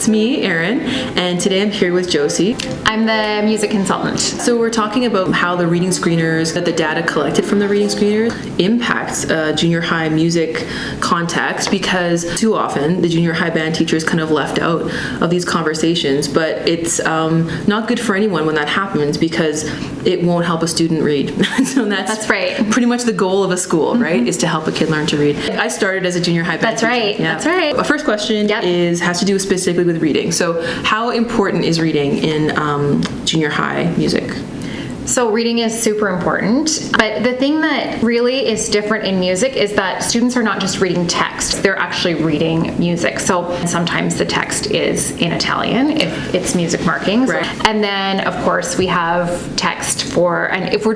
It's me, Erin, and today I'm here with Josie. I'm the music consultant. So we're talking about how the reading screeners, the data collected from the reading screeners, impacts junior high music context, because too often the junior high band teachers kind of left out of these conversations, but it's not good for anyone when that happens because it won't help a student read. So that's right. Pretty much the goal of a school, right, is to help a kid learn to read. I started as a junior high band teacher. That's right. Our first question has to do specifically with reading. So how important is reading in junior high music? So reading is super important, but the thing that really is different in music is that students are not just reading text, they're actually reading music. So sometimes the text is in Italian if it's music markings. Right. And then of course we have text and if we're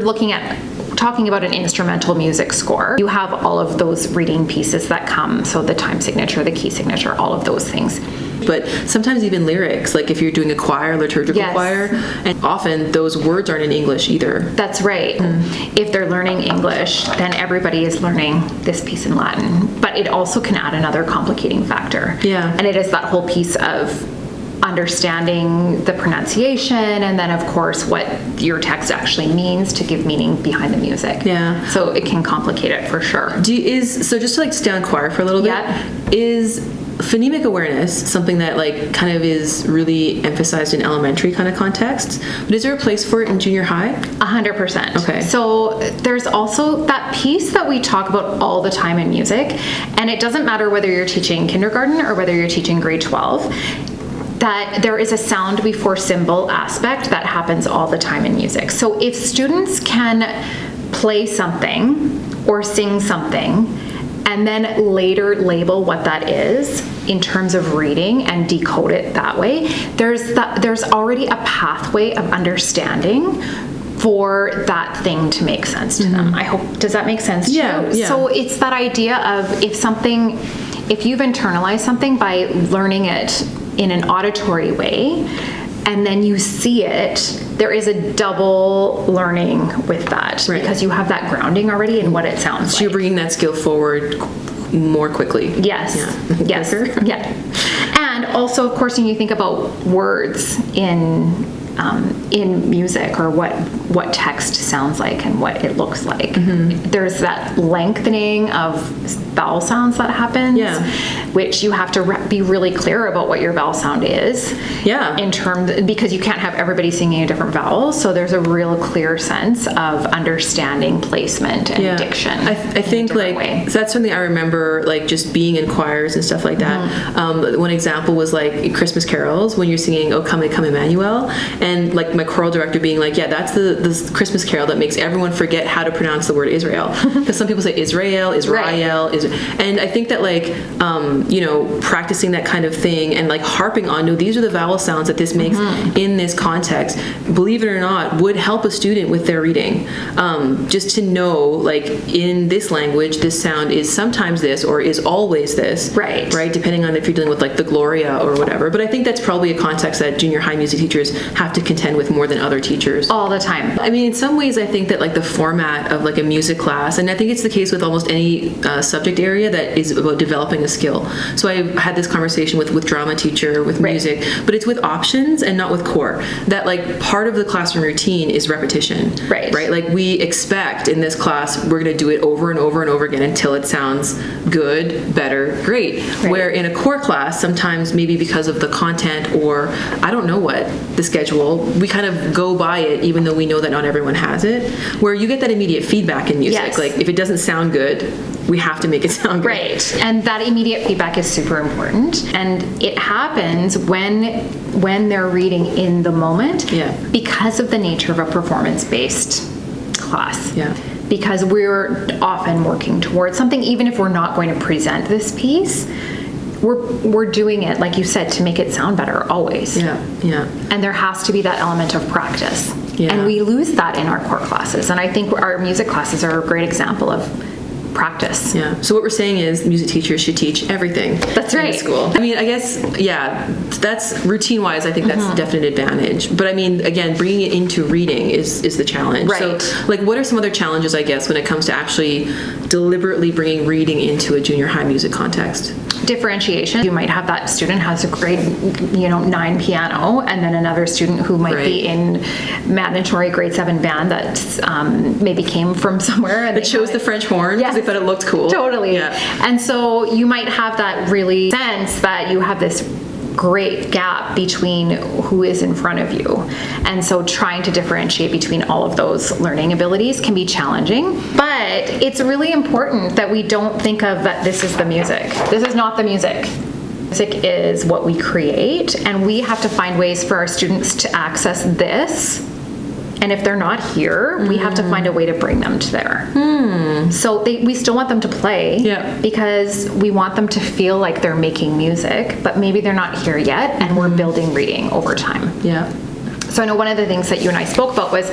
talking about an instrumental music score, you have all of those reading pieces that come, so the time signature, the key signature, all of those things. But sometimes even lyrics, like if you're doing a choir, liturgical choir, and often those words aren't in English either. That's right. If they're learning English, then everybody is learning this piece in Latin. But it also can add another complicating factor. Yeah. And it is that whole piece of understanding the pronunciation, and then of course what your text actually means to give meaning behind the music. Yeah. So it can complicate it for sure. So just to stay on choir for a little bit, is phonemic awareness something that kind of is really emphasized in elementary kind of contexts, but is there a place for it in junior high? 100%. Okay. So there's also that piece that we talk about all the time in music, and it doesn't matter whether you're teaching kindergarten or whether you're teaching grade 12, that there is a sound before symbol aspect that happens all the time in music. So if students can play something or sing something and then later label what that is in terms of reading and decode it that way, there's already a pathway of understanding for that thing to make sense to them. Does that make sense to you? Yeah. So it's that idea of if you've internalized something by learning it in an auditory way, and then you see it, there is a double learning with that, because you have that grounding already in what it sounds like. So you're bringing that skill forward more quickly. Yes. Yeah. Yes. Yeah. And also, of course, when you think about words in music, or what text sounds like and what it looks like, there's that lengthening of vowel sounds that happens, which you have to be really clear about what your vowel sound is, because you can't have everybody singing a different vowel, so there's a real clear sense of understanding placement and diction. I think that's something I remember, just being in choirs and stuff like that. One example was Christmas carols, when you're singing "O Come, Come Emmanuel," and my choral director being that's the Christmas carol that makes everyone forget how to pronounce the word Israel, because some people say Israel, and I think that practicing that kind of thing and harping on, no, these are the vowel sounds that this makes in this context, believe it or not, would help a student with their reading, just to know in this language this sound is sometimes this or is always this, right, depending on if you're dealing with the Gloria or whatever. But I think that's probably a context that junior high music teachers have to contend with more than other teachers all the time. I mean, in some ways I think that the format of a music class, and I think it's the case with almost any subject area that is about developing a skill. So I had this conversation with drama teacher, with music, but it's with options and not with core. That part of the classroom routine is repetition. Right. We expect in this class we're going to do it over and over and over again until it sounds good, better, great. Where in a core class, sometimes maybe because of the content or I don't know what, the schedule, we kind of go by it even though we know that not everyone has it. Where you get that immediate feedback in music. Yes. If it doesn't sound good, we have to make it sound good. Right. And that immediate feedback is super important. And it happens when they're reading in the moment, because of the nature of a performance-based class. Yeah. Because we're often working towards something, even if we're not going to present this piece, we're doing it, like you said, to make it sound better always. Yeah. And there has to be that element of practice. Yeah. And we lose that in our core classes. And I think our music classes are a great example of practice. Yeah. So what we're saying is music teachers should teach everything. That's right. In school. I mean, I guess, yeah, that's routine-wise, I think that's a definite advantage. But I mean, again, bringing it into reading is the challenge. Right. So, like, what are some other challenges, I guess, when it comes to actually deliberately bringing reading into a junior high music context? Differentiation. You might have that student has a grade, 9 piano, and then another student who might be in mandatory grade 7 band that maybe came from somewhere. And it chose the French horn because they thought it looked cool. Totally. Yeah. And so you might have that really sense that you have this great gap between who is in front of you. And so trying to differentiate between all of those learning abilities can be challenging, but it's really important that we don't think of that this is the music. This is not the music. Music is what we create, and we have to find ways for our students to access this. And if they're not here, we have to find a way to bring them to there. So we still want them to play because we want them to feel like they're making music, but maybe they're not here yet, and we're building reading over time. Yeah. So I know one of the things that you and I spoke about was,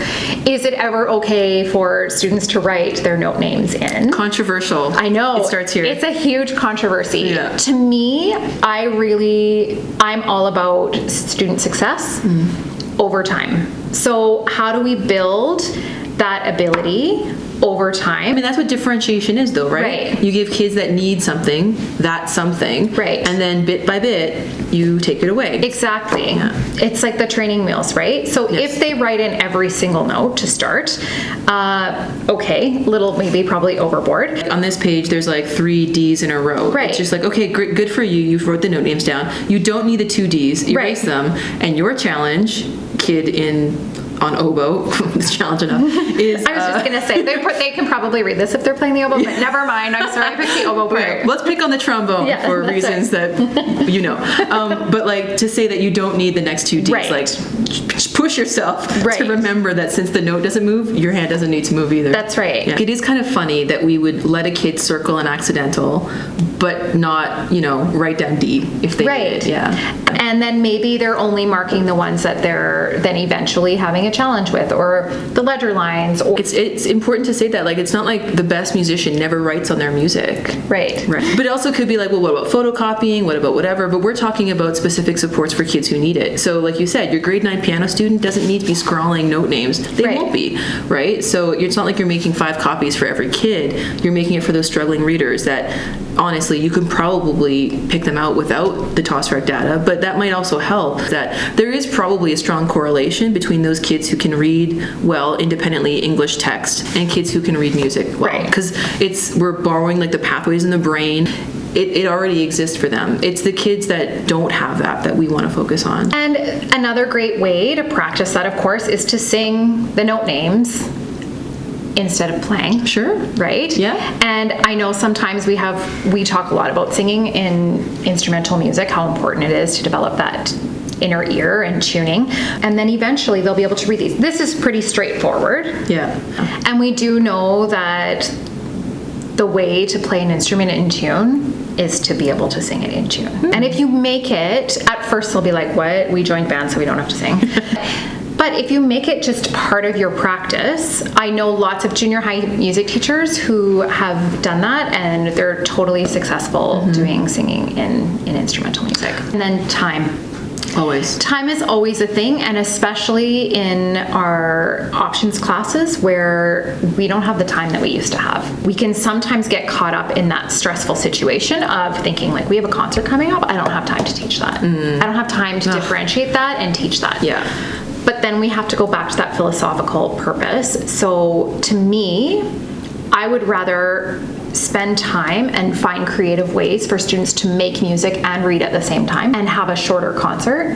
is it ever okay for students to write their note names in? Controversial. I know. It starts here. It's a huge controversy. Yeah. To me, I'm all about student success over time. So how do we build that ability over time? I mean, that's what differentiation is, though, right? Right. You give kids that need something, that something. Right. And then bit by bit, you take it away. Exactly. Yeah. It's like the training wheels, right? So if they write in every single note to start, probably overboard. On this page, there's like 3 Ds in a row. Right. It's just like, okay, great, good for you. You wrote the note names down. You don't need the 2 Ds. Erase them. And your challenge, kid on oboe, it's challenge enough, is... I was just going to say, they can probably read this if they're playing the oboe, but never mind. I'm sorry, I picked the oboe player. Right. Let's pick on the trombone for reasons that but like to say that you don't need the next 2 Ds, like push yourself to remember that since the note doesn't move, your hand doesn't need to move either. That's right. Yeah. It is kind of funny that we would let a kid circle an accidental, but not, write down D if they did. Yeah. And then maybe they're only marking the ones that they're then eventually having a challenge with, or the ledger lines. Or it's important to say that, like, it's not like the best musician never writes on their music. Right. But it also could be like, well, what about photocopying? What about whatever? But we're talking about specific supports for kids who need it. So like you said, your grade 9 piano student doesn't need to be scrawling note names. They won't be, right? So it's not like you're making 5 copies for every kid. You're making it for those struggling readers that, honestly, you can probably pick them out without the TOSREC data, but that might also help. That there is probably a strong correlation between those kids who can read well independently English text and kids who can read music well. Because we're borrowing like the pathways in the brain. It already exists for them. It's the kids that don't have that we want to focus on. And another great way to practice that, of course, is to sing the note names instead of playing. Sure. Right? Yeah. And I know sometimes we talk a lot about singing in instrumental music, how important it is to develop that inner ear and tuning. And then eventually they'll be able to read these. This is pretty straightforward. Yeah. And we do know that the way to play an instrument in tune is to be able to sing it in tune. And if you make it, at first they'll be like, what? We joined band, so we don't have to sing. But if you make it just part of your practice, I know lots of junior high music teachers who have done that, and they're totally successful doing singing in instrumental music. And then time. Always. Time is always a thing, and especially in our options classes where we don't have the time that we used to have. We can sometimes get caught up in that stressful situation of thinking like, we have a concert coming up, I don't have time to teach that. I don't have time to differentiate that and teach that. Yeah. But then we have to go back to that philosophical purpose. So to me, I would rather spend time and find creative ways for students to make music and read at the same time and have a shorter concert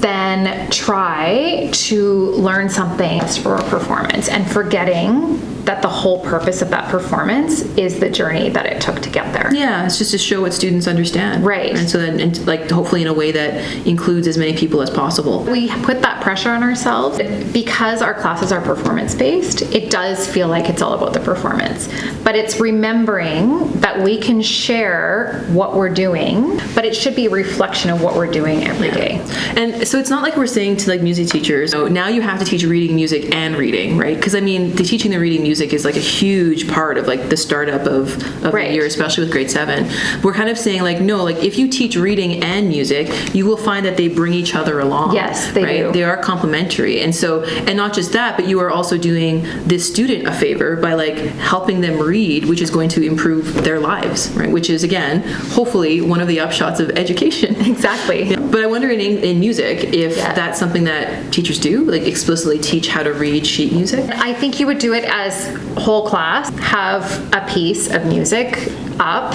than try to learn something for a performance and forgetting that the whole purpose of that performance is the journey that it took to get there. Yeah, it's just to show what students understand. Right. And so then, and like, hopefully in a way that includes as many people as possible. We put that pressure on ourselves because our classes are performance-based. It does feel like it's all about the performance. But it's remembering that we can share what we're doing, but it should be a reflection of what we're doing every day. And so it's not like we're saying to like music teachers, oh, now you have to teach reading, music, and reading, right? Because I mean, teaching the reading music music is like a huge part of like the startup of Right. the year, especially with grade 7. We're kind of saying like, no, like if you teach reading and music, you will find that they bring each other along. Yes, they do. They are complementary. And so, and not just that, but you are also doing this student a favor by like helping them read, which is going to improve their lives, right? Which is, again, hopefully one of the upshots of education. Exactly. Yeah. But I wonder in music if Yeah. that's something that teachers do, like explicitly teach how to read sheet music. I think you would do it as whole class, have a piece of music up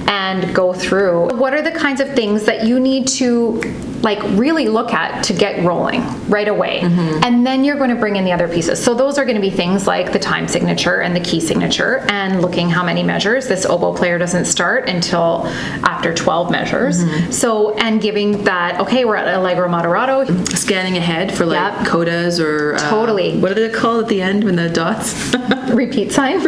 and go through. What are the kinds of things that you need to like really look at to get rolling right away? And then you're going to bring in the other pieces. So those are going to be things like the time signature and the key signature and looking how many measures. This oboe player doesn't start until after 12 measures. So, and giving that, okay, we're at Allegro Moderato. Scanning ahead for like Yep. codas or Totally. what are they called at the end when the dots? Repeat sign.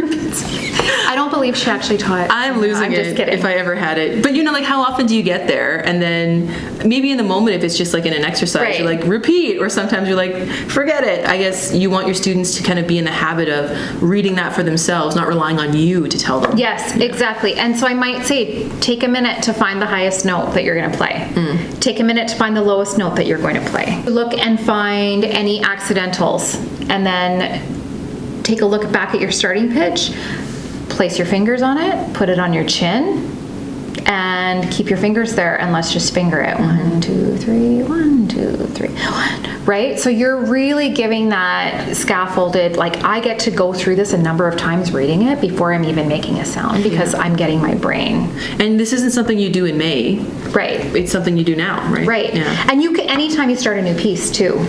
I don't believe she actually taught. I'm losing I'm it just kidding. if I ever had it. But you know, like how often do you get there? And then maybe in the moment, if it's just like in an exercise, Right. you're like, repeat, or sometimes you're like, forget it. I guess you want your students to kind of be in the habit of reading that for themselves, not relying on you to tell them. Yes, exactly. And so I might say, take a minute to find the highest note that you're going to play. Take a minute to find the lowest note that you're going to play. Look and find any accidentals, and then take a look back at your starting pitch. Place your fingers on it, put it on your chin, and keep your fingers there, and let's just finger it. 1, 2, 3, 1, 2, 3, 1. Right? So you're really giving that scaffolded, like I get to go through this a number of times reading it before I'm even making a sound because I'm getting my brain. And this isn't something you do in May. Right. It's something you do now, right? Right. Yeah. And you can, anytime you start a new piece too.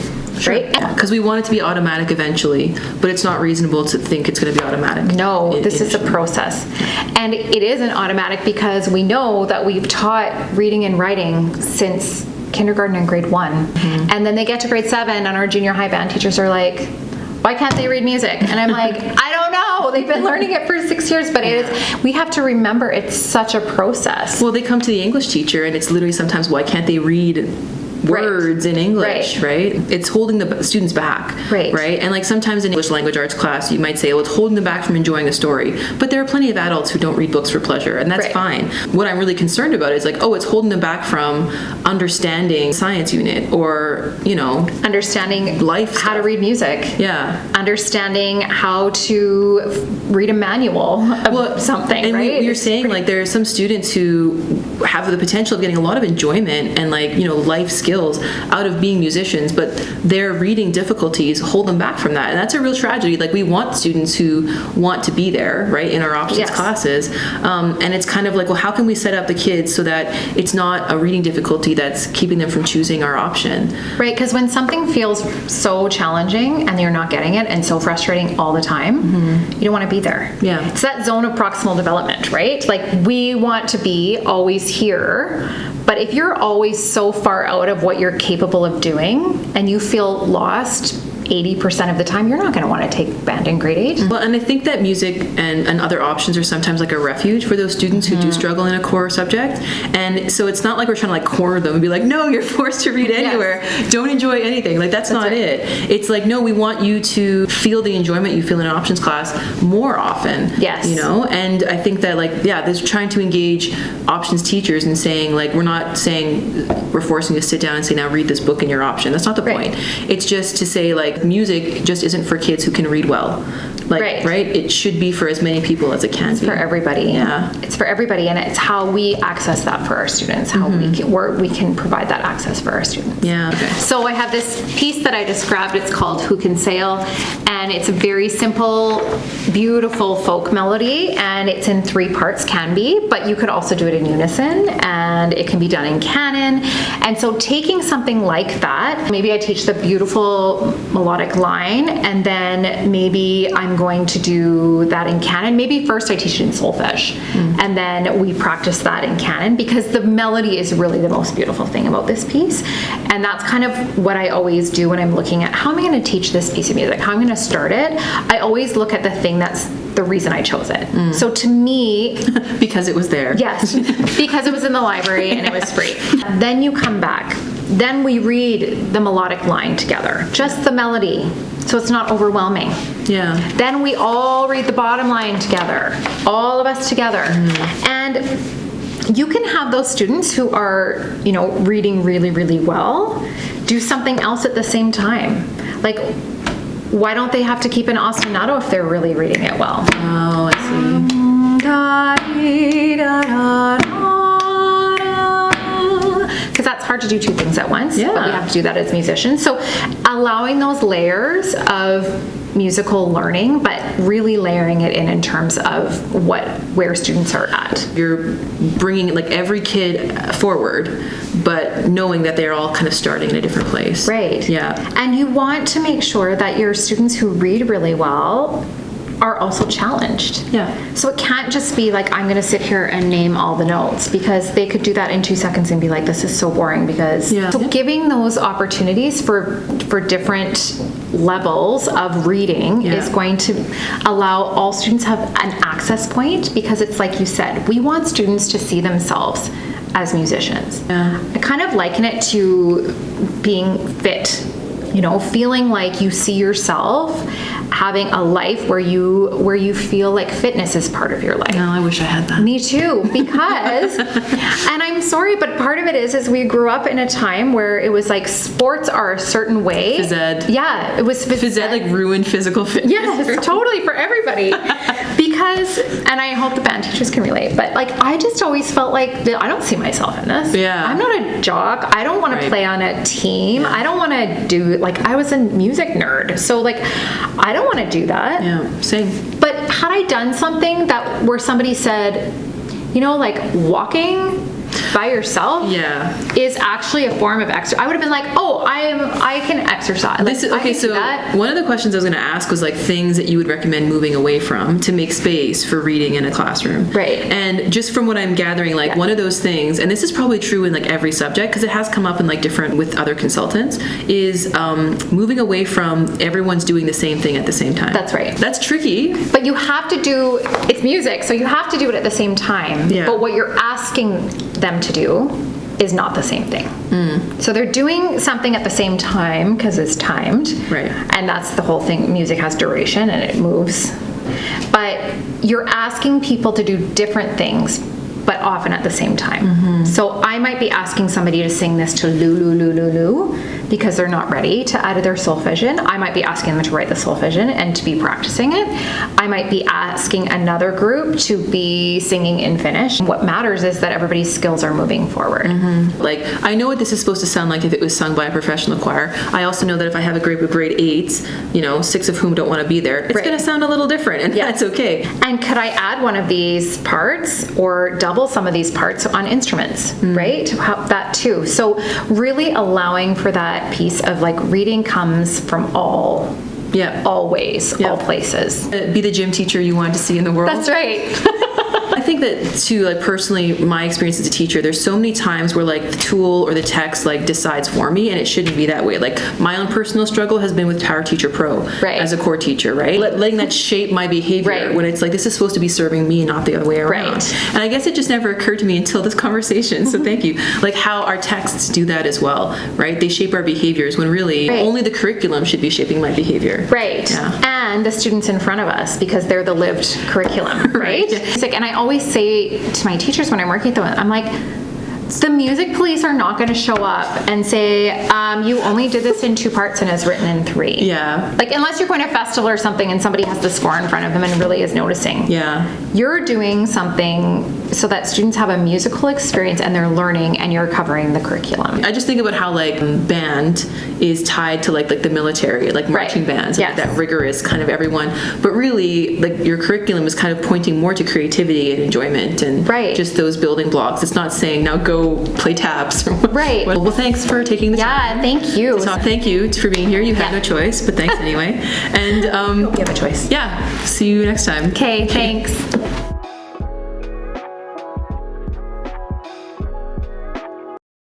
Right? Because we want it to be automatic eventually, but it's not reasonable to think it's going to be automatic. No, this is a initially. process. And it isn't automatic because we know that we've taught reading and writing since kindergarten and grade 1. And then they get to grade 7 and our junior high band teachers are like, why can't they read music? And I'm like, I don't know. They've been learning it for 6 years, but it is, we have to remember it's such a process. Well, they come to the English teacher and it's literally sometimes, why can't they read words in English, right? It's holding the students back, right? And like sometimes in English language arts class, you might say, well, it's holding them back from enjoying a story. But there are plenty of adults who don't read books for pleasure, and that's fine. What I'm really concerned about is like, oh, it's holding them back from understanding science unit or, you know, understanding life how to stuff. read music. Yeah. Understanding how to read a manual of something, and right? you're saying like there are some students who have the potential of getting a lot of enjoyment and like, you know, life skills out of being musicians, but their reading difficulties hold them back from that. And that's a real tragedy. Like we want students who want to be there, right, in our options classes. And it's kind of like, well, how can we set up the kids so that it's not a reading difficulty that's keeping them from choosing our option? Right, because when something feels so challenging and you're not getting it and so frustrating all the time, you don't want to be there. Yeah. It's that zone of proximal development, right? Like we want to be always here, but if you're always so far out of what you're capable of doing and you feel lost 80% of the time, you're not going to want to take band in grade 8. Well, and I think that music and other options are sometimes like a refuge for those students who do struggle in a core subject. And so it's not like we're trying to like corner them and be like, no, you're forced to read anywhere. Don't enjoy anything. Like that's not right. it. It's like, no, we want you to feel the enjoyment you feel in an options class more often. Yes. You know? And I think that like, yeah, this trying to engage options teachers and saying like, we're not saying we're forcing you to sit down and say, now read this book in your option. That's not the point. It's just to say like, music just isn't for kids who can read well. Like, right? It should be for as many people as it can be. For everybody. Yeah. It's for everybody, and it's how we access that for our students, how we can provide that access for our students. Yeah. Okay. So I have this piece that I just grabbed. It's called Who Can Sail, and it's a very simple, beautiful folk melody, and it's in 3 parts, can be, but you could also do it in unison, and it can be done in canon. And so taking something like that, maybe I teach the beautiful melodic line, and then maybe I'm going to do that in canon. Maybe first I teach it in solfege, and then we practice that in canon, because the melody is really the most beautiful thing about this piece. And that's kind of what I always do when I'm looking at how am I going to teach this piece of music, how I'm going to start it. I always look at the thing that's the reason I chose it. So to me, because it was there. yes, because it was in the library and it was free. Then you come back Then we read the melodic line together, just the melody, so it's not overwhelming. Yeah. Then we all read the bottom line together, all of us together. And you can have those students who are, reading really, really well, do something else at the same time. Like, why don't they have to keep an ostinato if they're really reading it well? Oh, I see. Because that's hard to do two things at once, Yeah. but we have to do that as musicians. So allowing those layers of musical learning, but really layering it in terms of where students are at. You're bringing like every kid forward, but knowing that they're all kind of starting in a different place. Right. Yeah. And you want to make sure that your students who read really well are also challenged. Yeah. So it can't just be like, I'm going to sit here and name all the notes, because they could do that in 2 seconds and be like, this is so boring. Because so giving those opportunities for different levels of reading is going to allow all students have an access point, because it's like you said, we want students to see themselves as musicians. Yeah. I kind of liken it to being fit. Feeling like you see yourself having a life where you feel like fitness is part of your life. No, I wish I had that. Me too, because, and I'm sorry, but part of it is we grew up in a time where it was like sports are a certain way. Phys ed. Yeah, it was Phys ed like ruined physical fitness. Yes, totally, for everybody. Because, and I hope the band teachers can relate, but like I just always felt like I don't see myself in this. Yeah. I'm not a jock. I don't want to play on a team. I don't want to do, like, I was a music nerd. So like, I don't want to do that. Yeah, same. But had I done something where somebody said, like walking by yourself is actually a form of exercise, I would have been like, oh, I can exercise. One of the questions I was going to ask was like things that you would recommend moving away from to make space for reading in a classroom. Right. And just from what I'm gathering, like one of those things, and this is probably true in like every subject because it has come up in like different with other consultants, is moving away from everyone's doing the same thing at the same time. That's right. That's tricky. But you have to it's music, so you have to do it at the same time. Yeah. But what you're asking them to do is not the same thing. So they're doing something at the same time because it's timed. Right. And that's the whole thing. Music has duration and it moves. But you're asking people to do different things, but often at the same time. So I might be asking somebody to sing this to Lou, Lou, Lou, Lou, Lou, because they're not ready to add their solfegging. I might be asking them to write the solfegging and to be practicing it. I might be asking another group to be singing in Finnish. What matters is that everybody's skills are moving forward. Like, I know what this is supposed to sound like if it was sung by a professional choir. I also know that if I have a group of grade 8s, 6 of whom don't want to be there, it's going to sound a little different, and that's okay. And could I add one of these parts or double some of these parts on instruments, right? That too. So really allowing for that piece of like reading comes from all ways, all places. Be the gym teacher you wanted to see in the world. That's right. I think that too, like personally, my experience as a teacher, there's so many times where like the tool or the text like decides for me, and it shouldn't be that way. Like my own personal struggle has been with Power Teacher Pro as a core teacher, right? Letting that shape my behavior when it's like, this is supposed to be serving me, not the other way around. Right. And I guess it just never occurred to me until this conversation. So thank you. Like how our texts do that as well, right? They shape our behaviors when really only the curriculum should be shaping my behavior. Right. Yeah. And the students in front of us, because they're the lived curriculum, right? It's like, and I always say to my teachers when I'm working with them, I'm like, the music police are not going to show up and say, you only did this in 2 parts and it's written in 3. Yeah. Like, unless you're going to a festival or something and somebody has the score in front of them and really is noticing. Yeah. You're doing something so that students have a musical experience and they're learning, and you're covering the curriculum. I just think about how like band is tied to like the military, like marching bands, and that rigorous kind of everyone. But really, like your curriculum is kind of pointing more to creativity and enjoyment and just those building blocks. It's not saying now go play taps. Right. Well, thanks for taking the time. Yeah, thank you. Thank you for being here. You had no choice, but thanks anyway. And you have a choice. Yeah. See you next time. Okay, thanks.